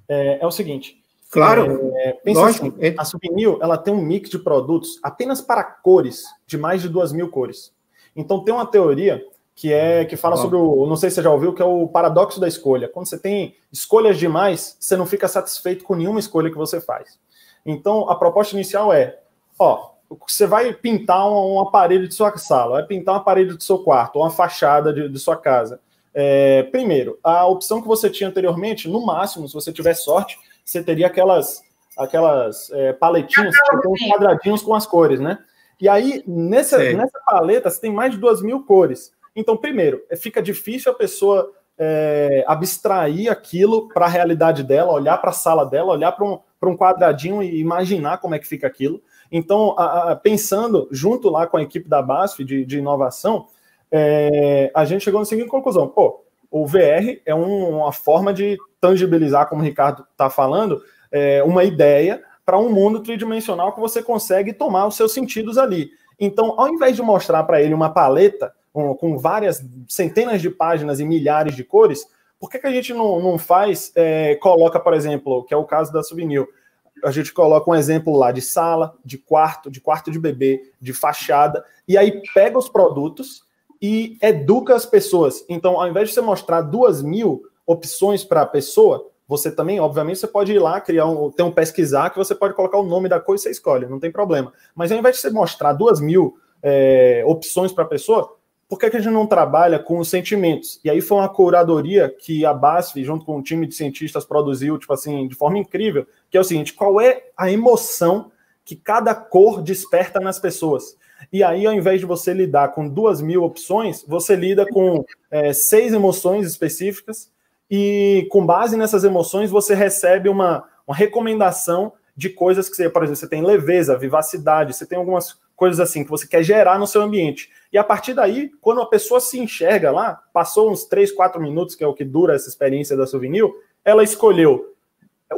É o seguinte... Claro, pensa assim, a Souvenir, ela tem um mix de produtos apenas para cores, de mais de 2.000 cores. Então, tem uma teoria que fala sobre não sei se você já ouviu, que é o paradoxo da escolha. Quando você tem escolhas demais, você não fica satisfeito com nenhuma escolha que você faz. Então, a proposta inicial você vai pintar um aparelho de sua sala, vai pintar um aparelho do seu quarto, uma fachada de sua casa. Primeiro, a opção que você tinha anteriormente, no máximo, se você tiver sorte, você teria aquelas aquelas paletinhas que tem uns quadradinhos com as cores, né? E aí, nessa paleta, você tem mais de 2.000 cores. Então, primeiro, fica difícil a pessoa abstrair aquilo para a realidade dela, olhar para a sala dela, olhar para um quadradinho e imaginar como é que fica aquilo. Então, pensando junto lá com a equipe da BASF de inovação, a gente chegou na seguinte conclusão: pô, o VR é uma forma de tangibilizar, como o Ricardo está falando, uma ideia para um mundo tridimensional que você consegue tomar os seus sentidos ali. Então, ao invés de mostrar para ele uma paleta com várias centenas de páginas e milhares de cores, por que a gente não faz, coloca, por exemplo, que é o caso da Souvenir, a gente coloca um exemplo lá de sala, de quarto de bebê, de fachada, e aí pega os produtos e educa as pessoas. Então, ao invés de você mostrar 2.000 opções para a pessoa, você também, obviamente, você pode ir lá, ter um pesquisar, que você pode colocar o nome da coisa e você escolhe, não tem problema. Mas ao invés de você mostrar 2.000 opções para a pessoa, por que a gente não trabalha com os sentimentos? E aí foi uma curadoria que a BASF, junto com um time de cientistas, produziu, tipo assim, de forma incrível, que é o seguinte: qual é a emoção que cada cor desperta nas pessoas? E aí, ao invés de você lidar com 2.000 opções, você lida com 6 emoções específicas, e com base nessas emoções você recebe uma recomendação de coisas que você, por exemplo, você tem leveza, vivacidade, você tem algumas coisas assim que você quer gerar no seu ambiente. E a partir daí, quando a pessoa se enxerga lá, passou uns 3, 4 minutos, que é o que dura essa experiência da Souvenir, ela escolheu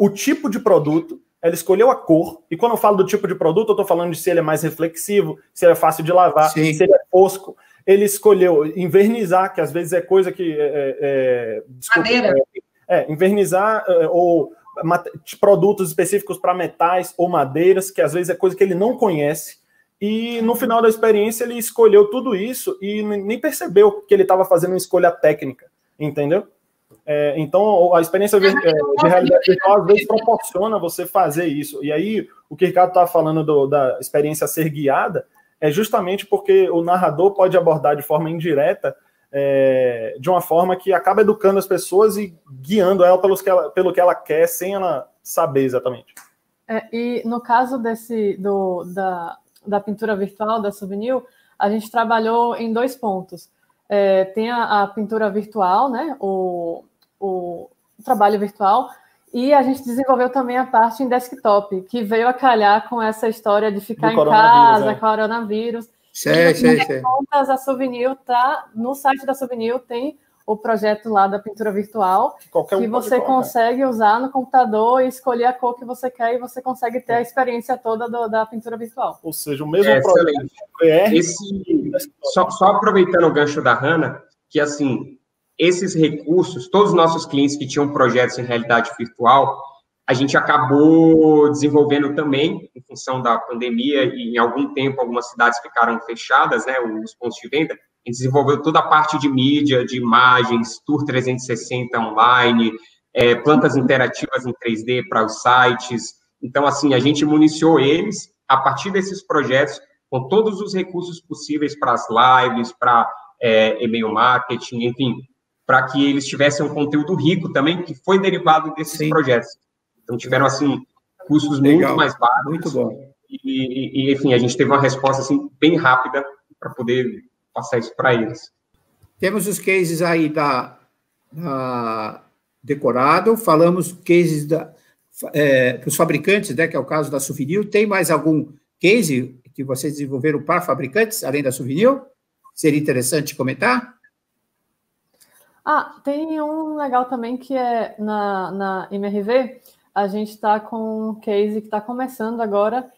o tipo de produto, ela escolheu a cor, e quando eu falo do tipo de produto, eu estou falando de se ele é mais reflexivo, se ele é fácil de lavar, se ele é fosco. Ele escolheu invernizar, que às vezes é coisa que... invernizar ou produtos específicos para metais ou madeiras, que às vezes é coisa que ele não conhece. E no final da experiência ele escolheu tudo isso e nem percebeu que ele estava fazendo uma escolha técnica, entendeu? Então a experiência de realidade virtual às vezes proporciona você fazer isso. E aí o que o Ricardo estava falando da experiência ser guiada é justamente porque o narrador pode abordar de forma indireta, de uma forma que acaba educando as pessoas e guiando ela pelo que ela quer, sem ela saber exatamente. E no caso da pintura virtual, da Souvenir, a gente trabalhou em 2 pontos. Tem a pintura virtual, né, o trabalho virtual, e a gente desenvolveu também a parte em desktop, que veio a calhar com essa história de ficar em casa, coronavírus. Contas, a Souvenir no site da Souvenir tem o projeto lá da pintura virtual, que você consegue usar no computador e escolher a cor que você quer, e você consegue ter a experiência toda da pintura virtual. Ou seja, o mesmo projeto. Só aproveitando o gancho da Hannah, que assim, esses recursos, todos os nossos clientes que tinham projetos em realidade virtual, a gente acabou desenvolvendo também, em função da pandemia, e em algum tempo algumas cidades ficaram fechadas, né, os pontos de venda. A gente desenvolveu toda a parte de mídia, de imagens, Tour 360 online, plantas interativas em 3D para os sites. Então, assim, a gente municiou eles, a partir desses projetos, com todos os recursos possíveis para as lives, para e-mail marketing, enfim, para que eles tivessem um conteúdo rico também, que foi derivado desses projetos. Então, tiveram, assim, custos muito mais baixos. Muito bom. E, enfim, a gente teve uma resposta, assim, bem rápida para poder passar isso para eles. Temos os cases aí da Decorado, falamos cases dos fabricantes, né, que é o caso da Souvenir. Tem mais algum case que vocês desenvolveram para fabricantes, além da Souvenir? Seria interessante comentar? Tem um legal também, que é na MRV, a gente está com um case que está começando agora,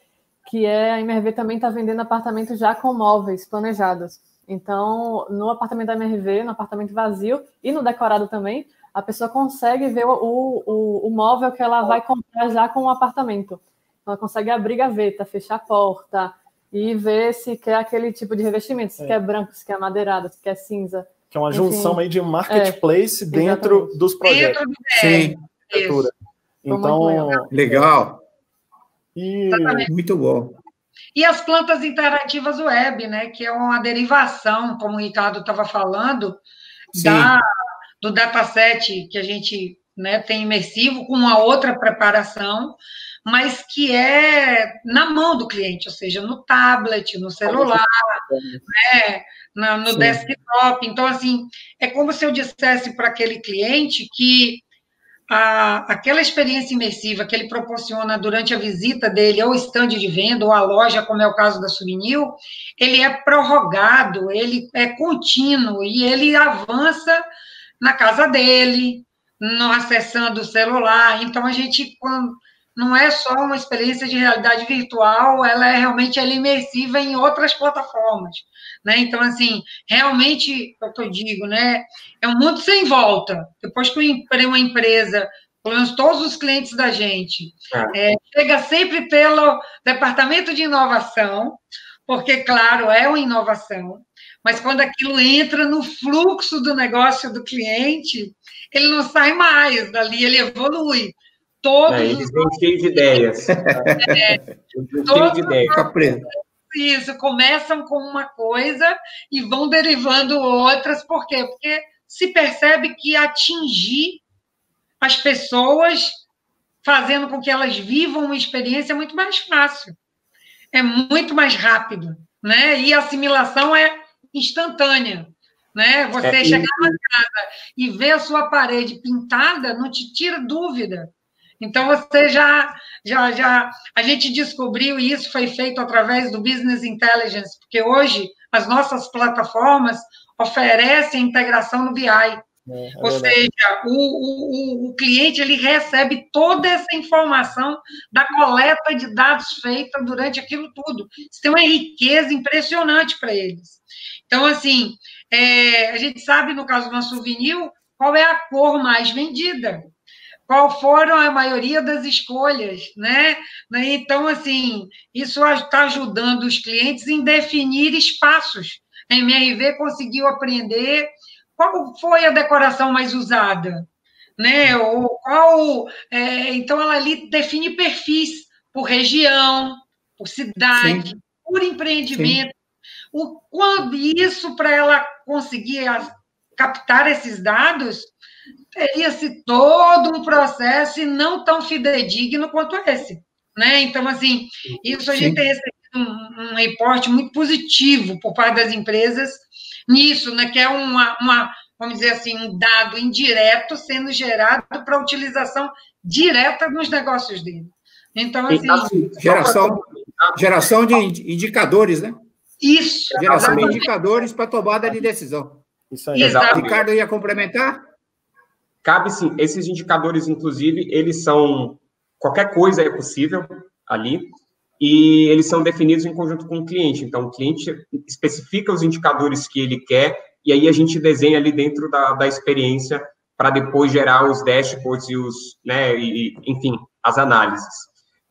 que a MRV também está vendendo apartamentos já com móveis planejados. Então, no apartamento da MRV, no apartamento vazio e no decorado também, a pessoa consegue ver o móvel que ela vai comprar já com o apartamento. Ela consegue abrir gaveta, fechar a porta e ver se quer aquele tipo de revestimento, se quer branco, se quer madeirado, se quer cinza. Que é uma junção aí de marketplace dentro dos projetos. Sim. Então, legal. Exatamente. Muito bom. E as plantas interativas web, né, que é uma derivação, como o Ricardo estava falando, do dataset que a gente, né, tem imersivo, com uma outra preparação, mas que é na mão do cliente, ou seja, no tablet, no celular, né, no desktop. Então, assim, é como se eu dissesse para aquele cliente que aquela experiência imersiva que ele proporciona durante a visita dele ao estande de venda ou à loja, como é o caso da Souvenir, ele é prorrogado, ele é contínuo e ele avança na casa dele, acessando o celular. Então, a gente, não é só uma experiência de realidade virtual, ela é realmente imersiva em outras plataformas, né? Então, assim, realmente, é o que eu digo, né? É um mundo sem volta. Depois que uma empresa, pelo menos todos os clientes da gente, chega sempre pelo departamento de inovação, porque, claro, é uma inovação, mas quando aquilo entra no fluxo do negócio do cliente, ele não sai mais dali, ele evolui. Eles vêm cheios de ideias. Cheios de ideias. Isso, começam com uma coisa e vão derivando outras. Por quê? Porque se percebe que atingir as pessoas, fazendo com que elas vivam uma experiência, é muito mais fácil. É muito mais rápido, né? E a assimilação é instantânea, né? Você chegar na casa e ver a sua parede pintada não te tira dúvida. Então, você a gente descobriu, e isso foi feito através do Business Intelligence, porque hoje as nossas plataformas oferecem integração no BI. Ou seja, o cliente ele recebe toda essa informação da coleta de dados feita durante aquilo tudo. Isso tem uma riqueza impressionante para eles. Então, assim, a gente sabe, no caso do Souvenir, qual é a cor mais vendida, qual foram a maioria das escolhas, né? Então, assim, isso está ajudando os clientes em definir espaços. A MRV conseguiu aprender qual foi a decoração mais usada, né? Ou então, ela ali define perfis por região, por cidade, sim, por empreendimento. Quando isso, para ela conseguir captar esses dados, teria-se todo um processo e não tão fidedigno quanto esse, né? Então, assim, isso a gente tem recebido um reporte muito positivo por parte das empresas nisso, né? Que é vamos dizer assim, um dado indireto sendo gerado para utilização direta nos negócios dele. Então, assim... Geração de indicadores, né? Isso. Geração de indicadores para tomada de decisão. Isso aí. Exatamente. Ricardo ia complementar? Cabe sim. Esses indicadores, inclusive, eles são... Qualquer coisa é possível ali, e eles são definidos em conjunto com o cliente. Então, o cliente especifica os indicadores que ele quer, e aí a gente desenha ali dentro da experiência para depois gerar os dashboards e enfim, as análises.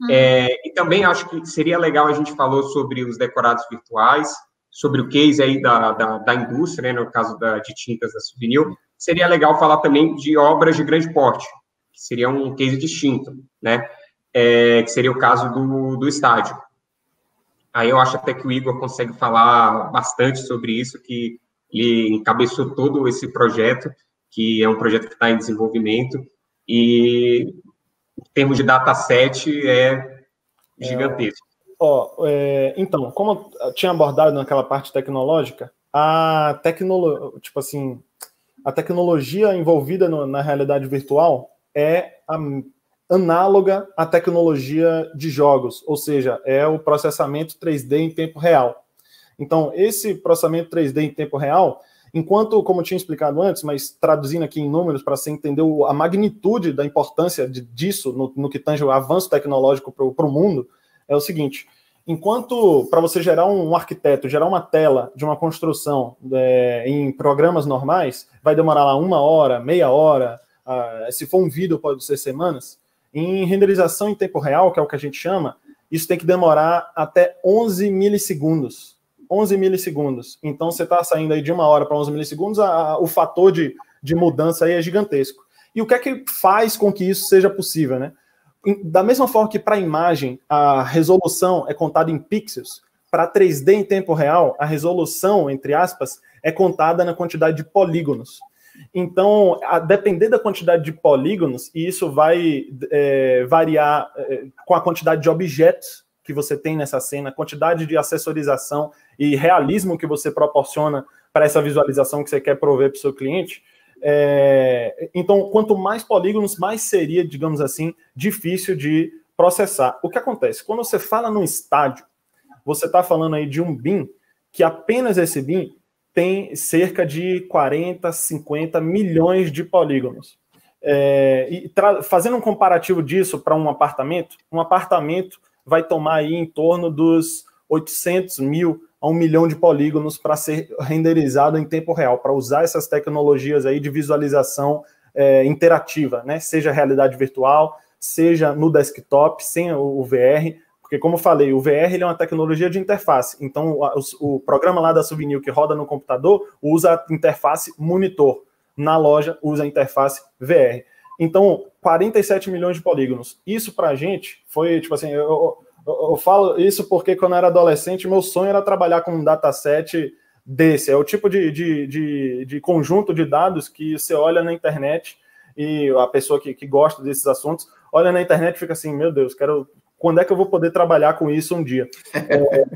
E também acho que seria legal, a gente falou sobre os decorados virtuais, sobre o case aí da indústria, né, no caso de tintas da Souvenir. Seria legal falar também de obras de grande porte, que seria um case distinto, né? Que seria o caso do estádio. Aí eu acho até que o Igor consegue falar bastante sobre isso, que ele encabeçou todo esse projeto, que é um projeto que está em desenvolvimento, e em termos de dataset é gigantesco. Então, como eu tinha abordado naquela parte tecnológica, a tecnologia envolvida na realidade virtual é análoga à tecnologia de jogos, ou seja, é o processamento 3D em tempo real. Então, esse processamento 3D em tempo real, enquanto, como eu tinha explicado antes, mas traduzindo aqui em números para você entender a magnitude da importância disso no que tange o avanço tecnológico para o mundo, é o seguinte: enquanto para você gerar um arquiteto, gerar uma tela de uma construção em programas normais, vai demorar lá 1 hora, meia hora, se for um vídeo pode ser semanas. Em renderização em tempo real, que é o que a gente chama, isso tem que demorar até 11 milissegundos. 11 milissegundos. Então, você está saindo aí de 1 hora para 11 milissegundos, o fator de mudança aí é gigantesco. E o que é que faz com que isso seja possível, né? Da mesma forma que para a imagem a resolução é contada em pixels, para 3D em tempo real, a resolução, entre aspas, é contada na quantidade de polígonos. Então, a depender da quantidade de polígonos, e isso vai variar com a quantidade de objetos que você tem nessa cena, quantidade de acessorização e realismo que você proporciona para essa visualização que você quer prover para o seu cliente. Então, quanto mais polígonos, mais seria, digamos assim, difícil de processar. O que acontece? Quando você fala num estádio, você está falando aí de um BIM, que apenas esse BIM tem cerca de 40, 50 milhões de polígonos. Fazendo um comparativo disso para um apartamento vai tomar aí em torno dos 800 mil a 1 milhão de polígonos para ser renderizado em tempo real, para usar essas tecnologias aí de visualização interativa, né? Seja realidade virtual, seja no desktop, sem o VR, porque, como eu falei, o VR ele é uma tecnologia de interface. Então, o programa lá da Souvenir que roda no computador usa a interface monitor. Na loja, usa a interface VR. Então, 47 milhões de polígonos. Isso, para a gente, foi, tipo assim, eu falo isso porque, quando eu era adolescente, meu sonho era trabalhar com um dataset desse. É o tipo de conjunto de dados que você olha na internet e a pessoa que gosta desses assuntos olha na internet e fica assim, meu Deus, quando é que eu vou poder trabalhar com isso um dia?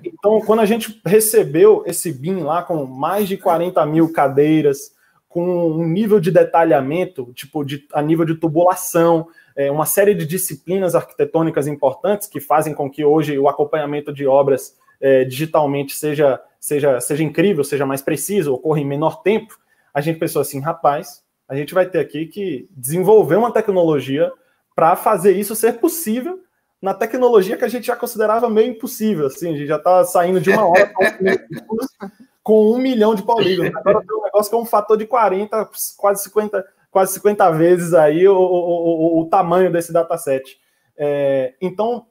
Então, quando a gente recebeu esse BIM lá com mais de 40 mil cadeiras, com um nível de detalhamento, tipo a nível de tubulação, uma série de disciplinas arquitetônicas importantes que fazem com que hoje o acompanhamento de obras digitalmente seja incrível, seja mais preciso, ocorra em menor tempo, a gente pensou assim, rapaz, a gente vai ter aqui que desenvolver uma tecnologia para fazer isso ser possível na tecnologia que a gente já considerava meio impossível. Assim, a gente já está saindo de uma hora com 1 milhão de polígonos. Agora tem um negócio que é um fator de 40, quase 50 vezes aí o tamanho desse dataset. Então,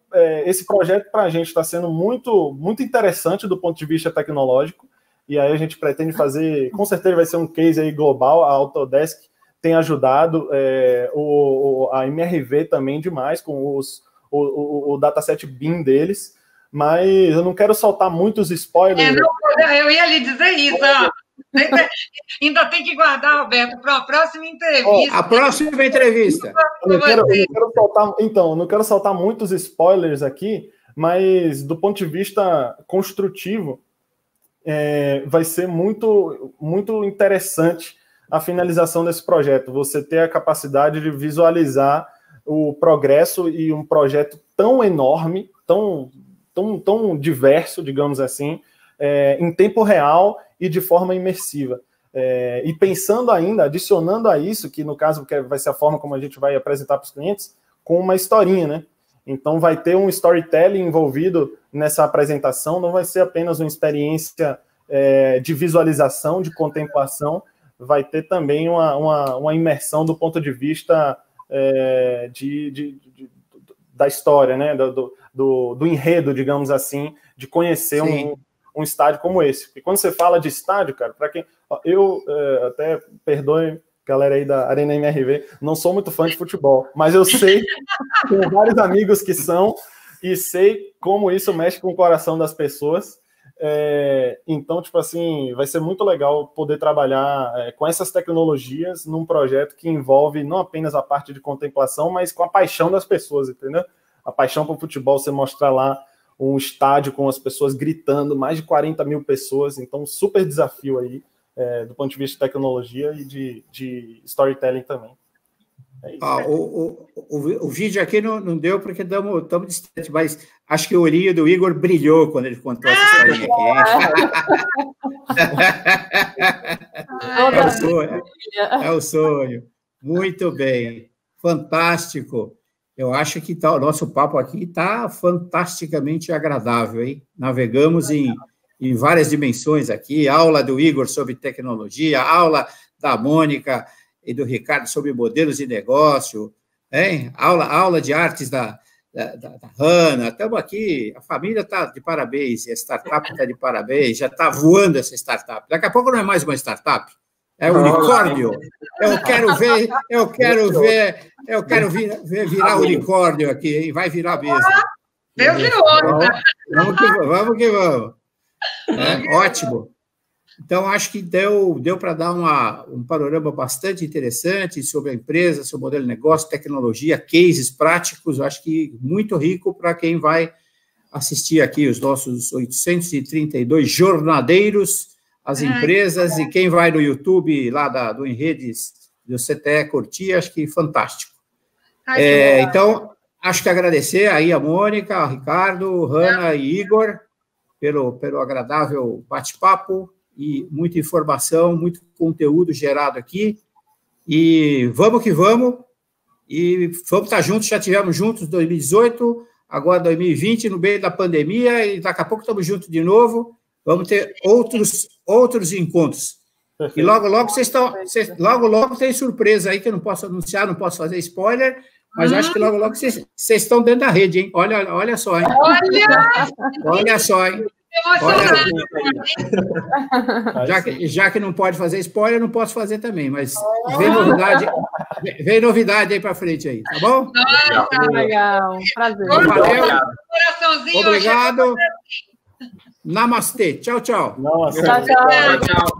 esse projeto para a gente está sendo muito, muito interessante do ponto de vista tecnológico, e aí a gente pretende fazer, com certeza vai ser um case aí global. A Autodesk tem ajudado, a MRV também demais com o dataset BIM deles, mas eu não quero soltar muitos spoilers. Eu ia lhe dizer isso, ó. Ainda tem que guardar, Alberto, para a próxima entrevista. A próxima entrevista. Eu não quero soltar muitos spoilers aqui, mas do ponto de vista construtivo, vai ser muito, muito interessante a finalização desse projeto. Você ter a capacidade de visualizar o progresso e um projeto tão enorme, tão diverso, digamos assim, em tempo real e de forma imersiva. E pensando ainda, adicionando a isso, que no caso vai ser a forma como a gente vai apresentar para os clientes, com uma historinha, né? Então vai ter um storytelling envolvido nessa apresentação, não vai ser apenas uma experiência de visualização, de contemplação, vai ter também uma imersão do ponto de vista da história, né? Do enredo, digamos assim, de conhecer um estádio como esse. Porque quando você fala de estádio, cara, para quem... Eu até, perdoe, galera aí da Arena MRV, não sou muito fã de futebol, mas eu sei, tenho vários amigos que são, e sei como isso mexe com o coração das pessoas. Então, tipo assim, vai ser muito legal poder trabalhar com essas tecnologias num projeto que envolve não apenas a parte de contemplação, mas com a paixão das pessoas, entendeu? A paixão para o futebol, você mostrar lá um estádio com as pessoas gritando, mais de 40 mil pessoas, então super desafio aí, do ponto de vista de tecnologia e de storytelling também. O vídeo aqui não deu porque estamos distantes, mas acho que o olhinho do Igor brilhou quando ele contou essa historinha aqui. É o sonho. Muito bem. Fantástico. Eu acho que o nosso papo aqui está fantasticamente agradável, hein? Navegamos em várias dimensões aqui, aula do Igor sobre tecnologia, aula da Mônica e do Ricardo sobre modelos de negócio, hein? Aula de artes da Hanna. Estamos aqui, a família está de parabéns, a startup está de parabéns, já está voando essa startup. Daqui a pouco não é mais uma startup, é um unicórnio. Eu quero ver virar unicórnio aqui, hein? Vai virar mesmo. Deus de onda. Vamos que vamos. Ótimo. Então, acho que deu para dar um panorama bastante interessante sobre a empresa, seu modelo de negócio, tecnologia, cases práticos, acho que muito rico para quem vai assistir aqui os nossos 832 jornadeiros, as empresas, e quem vai no YouTube lá do Enredes do CTE curtir, acho que fantástico. Então, acho que agradecer aí a Mônica, a Ricardo, Hanna e Igor pelo agradável bate-papo e muita informação, muito conteúdo gerado aqui. E vamos que vamos. E vamos estar juntos, já estivemos juntos em 2018, agora 2020, no meio da pandemia, e daqui a pouco estamos juntos de novo. Vamos ter outros encontros. E logo logo tem surpresa aí que eu não posso anunciar, não posso fazer spoiler, mas acho que logo vocês estão dentro da rede, hein? Olha só, hein? Olha só, hein? Já que não pode fazer spoiler, não posso fazer também, mas vem novidade aí para frente aí, tá bom? Legal, um prazer. Valeu. Obrigado. Namastê. Tchau, tchau. Nossa. Tchau, tchau.